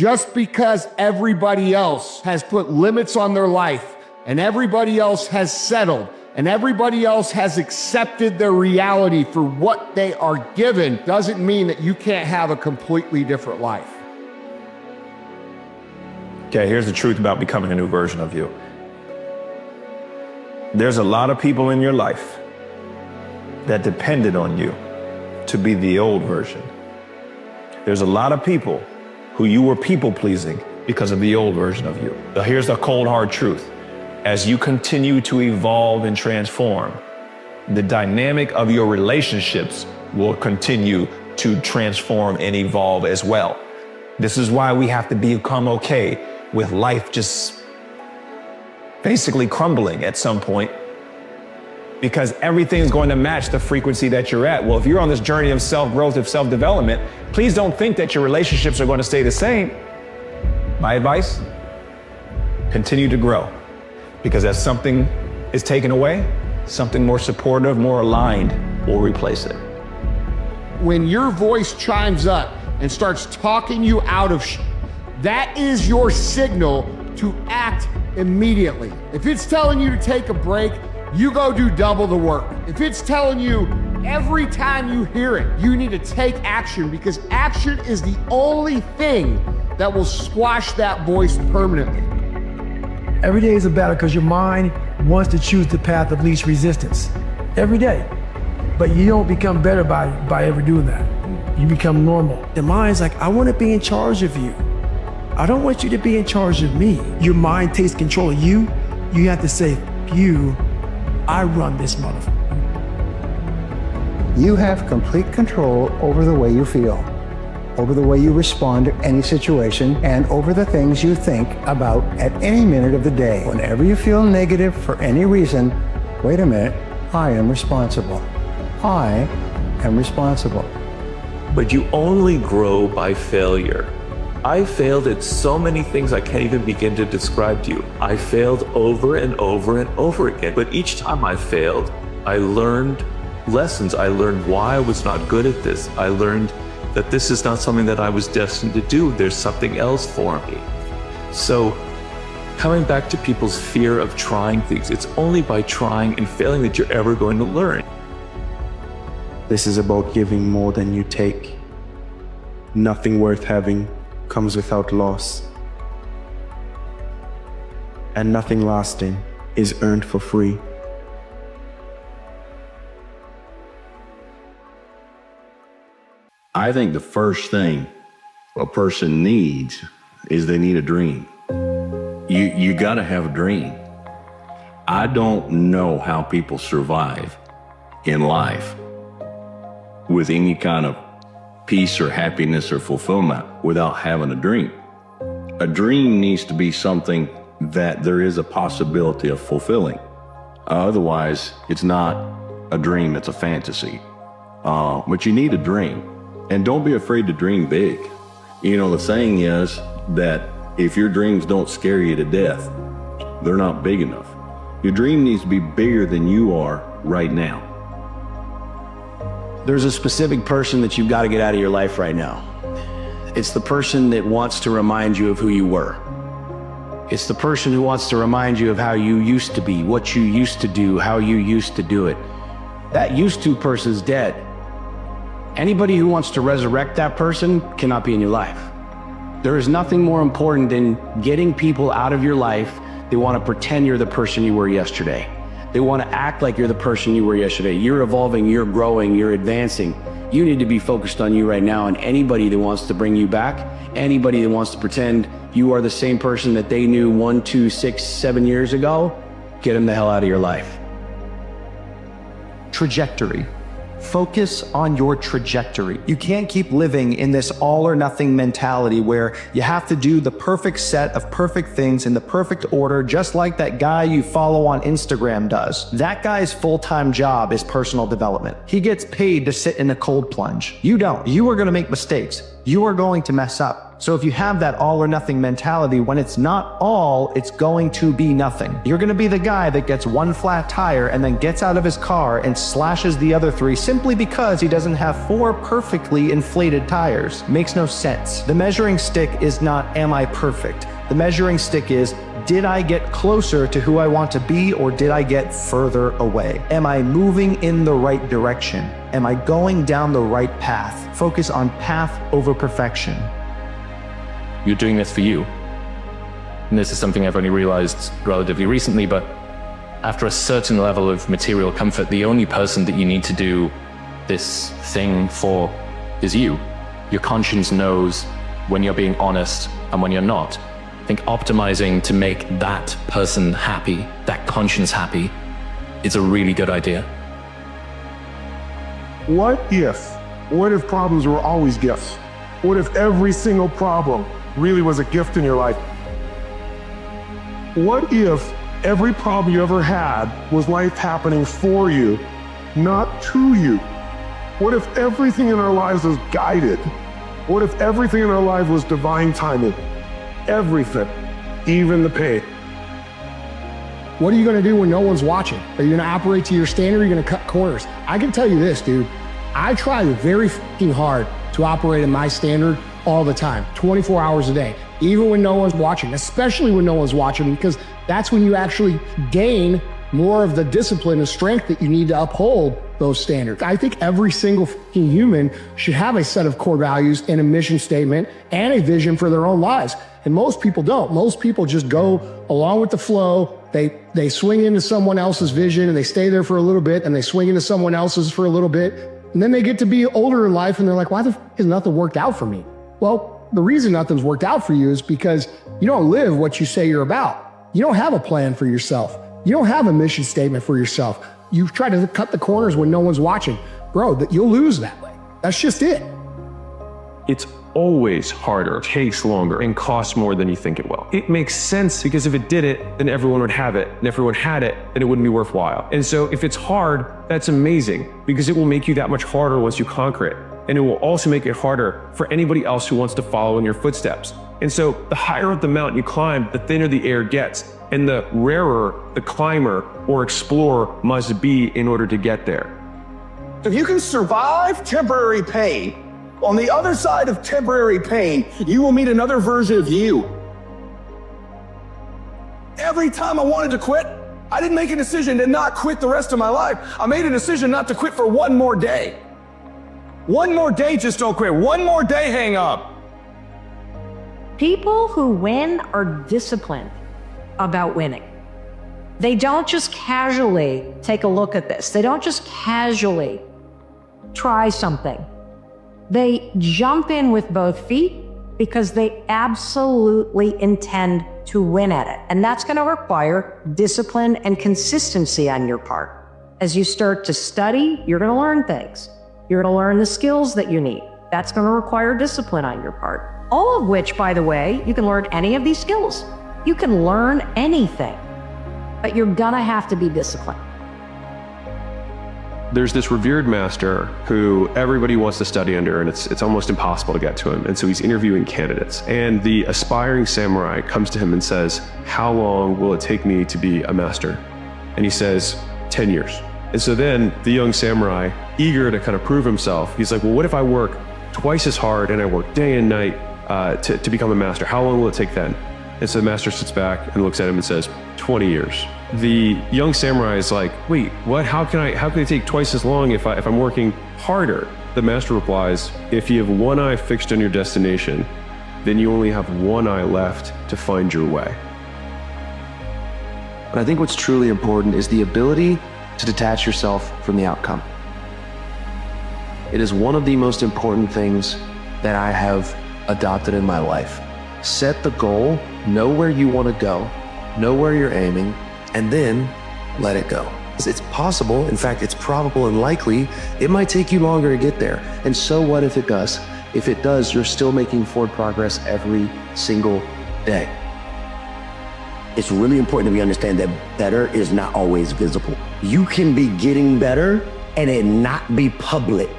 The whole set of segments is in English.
Just because everybody else has put limits on their life and everybody else has settled and everybody else has accepted their reality for what they are given doesn't mean that you can't have a completely different life. Okay, here's the truth about becoming a new version of you. There's a lot of people in your life that depended on you to be the old version. There's a lot of people who you were people-pleasing because of the old version of you. Now, here's the cold, hard truth. As you continue to evolve and transform, the dynamic of your relationships will continue to transform and evolve as well. This is why we have to become okay with life just basically crumbling at some point, because everything's going to match the frequency that you're at. Well, if you're on this journey of self-growth, of self-development, please don't think that your relationships are going to stay the same. My advice, continue to grow, because as something is taken away, something more supportive, more aligned will replace it. When your voice chimes up and starts talking you out of that is your signal to act immediately. If it's telling you to take a break, you go do double the work. If it's telling you every time you hear it, you need to take action, because action is the only thing that will squash that voice permanently. Every day is a battle because your mind wants to choose the path of least resistance. Every day. But you don't become better by ever doing that. You become normal. The mind's like, I want to be in charge of you. I don't want you to be in charge of me. Your mind takes control of you. You have to say, you, I run this motherfucker. You have complete control over the way you feel, over the way you respond to any situation, and over the things you think about at any minute of the day. Whenever you feel negative for any reason, wait a minute, I am responsible. I am responsible. But you only grow by failure. I failed at so many things I can't even begin to describe to you. I failed over and over and over again. But each time I failed, I learned lessons. I learned why I was not good at this. I learned that this is not something that I was destined to do. There's something else for me. So coming back to people's fear of trying things, it's only by trying and failing that you're ever going to learn. This is about giving more than you take. Nothing worth having comes without loss. And nothing lasting is earned for free. I think the first thing a person needs is they need a dream. You gotta have a dream. I don't know how people survive in life with any kind of peace or happiness or fulfillment without having a dream. A dream needs to be something that there is a possibility of fulfilling. Otherwise, it's not a dream, it's a fantasy. But you need a dream. And don't be afraid to dream big. You know, the saying is that if your dreams don't scare you to death, they're not big enough. Your dream needs to be bigger than you are right now. There's a specific person that you've got to get out of your life right now. It's the person that wants to remind you of who you were. It's the person who wants to remind you of how you used to be, what you used to do, how you used to do it. That used to person's dead. Anybody who wants to resurrect that person cannot be in your life. There is nothing more important than getting people out of your life. They want to pretend you're the person you were yesterday. They want to act like you're the person you were yesterday. You're evolving, you're growing, you're advancing. You need to be focused on you right now, and anybody that wants to bring you back, anybody that wants to pretend you are the same person that they knew 1, 2, 6, 7 years ago, get them the hell out of your life. Trajectory. Focus on your trajectory. You can't keep living in this all or nothing mentality where you have to do the perfect set of perfect things in the perfect order, just like that guy you follow on Instagram does. That guy's full-time job is personal development. He gets paid to sit in a cold plunge. You don't. You are going to make mistakes. You are going to mess up. So if you have that all or nothing mentality, when it's not all, it's going to be nothing. You're going to be the guy that gets one flat tire and then gets out of his car and slashes the other 3 simply because he doesn't have 4 perfectly inflated tires. Makes no sense. The measuring stick is not, am I perfect? The measuring stick is, did I get closer to who I want to be, or did I get further away? Am I moving in the right direction? Am I going down the right path? Focus on path over perfection. You're doing this for you. And this is something I've only realized relatively recently, but after a certain level of material comfort, the only person that you need to do this thing for is you. Your conscience knows when you're being honest and when you're not. I think optimizing to make that person happy, that conscience happy, is a really good idea. What if problems were always gifts? What if every single problem really was a gift in your life? What if every problem you ever had was life happening for you, not to you? What if everything in our lives was guided? What if everything in our life was divine timing? Everything, even the pain. What are you gonna do when no one's watching? Are you gonna operate to your standard, or are you gonna cut corners? I can tell you this, dude. I try very fucking hard to operate in my standard all the time, 24 hours a day, even when no one's watching, especially when no one's watching, because that's when you actually gain more of the discipline and strength that you need to uphold those standards. I think every single fucking human should have a set of core values and a mission statement and a vision for their own lives. And most people don't. Most people just go along with the flow. They swing into someone else's vision and they stay there for a little bit, and they swing into someone else's for a little bit. And then they get to be older in life and they're like, why the has nothing worked out for me? Well, the reason nothing's worked out for you is because you don't live what you say you're about. You don't have a plan for yourself. You don't have a mission statement for yourself. You try to cut the corners when no one's watching. Bro, you'll lose that way. That's just it. It's always harder, takes longer, and costs more than you think it will. It makes sense because if it did it, then everyone would have it. And if everyone had it, then it wouldn't be worthwhile. And so if it's hard, that's amazing because it will make you that much harder once you conquer it. And it will also make it harder for anybody else who wants to follow in your footsteps. And so the higher up the mountain you climb, the thinner the air gets, and the rarer the climber or explorer must be in order to get there. If you can survive temporary pain, on the other side of temporary pain, you will meet another version of you. Every time I wanted to quit, I didn't make a decision to not quit the rest of my life. I made a decision not to quit for one more day. One more day, just don't quit. One more day, hang up. People who win are disciplined about winning. They don't just casually take a look at this. They don't just casually try something. They jump in with both feet because they absolutely intend to win at it. And that's going to require discipline and consistency on your part. As you start to study, you're going to learn things. You're going to learn the skills that you need. That's going to require discipline on your part. All of which, by the way, you can learn any of these skills. You can learn anything, but you're going to have to be disciplined. There's this revered master who everybody wants to study under, and it's almost impossible to get to him. And so he's interviewing candidates. And the aspiring samurai comes to him and says, how long will it take me to be a master? And he says, 10 years. And so then the young samurai, eager to kind of prove himself, he's like, well, what if I work twice as hard and I work day and night to become a master? How long will it take then? And so the master sits back and looks at him and says, 20 years. The young samurai is like, wait, what? How can it take twice as long if I'm working harder? The master replies, if you have one eye fixed on your destination, then you only have one eye left to find your way. But I think what's truly important is the ability to detach yourself from the outcome. It is one of the most important things that I have adopted in my life. Set the goal, know where you want to go, know where you're aiming, and then let it go. It's possible, in fact, it's probable and likely it might take you longer to get there. And so what if it does? If it does, you're still making forward progress every single day. It's really important that we understand that better is not always visible. You can be getting better and it not be public,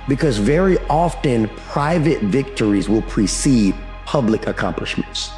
because very often private victories will precede public accomplishments.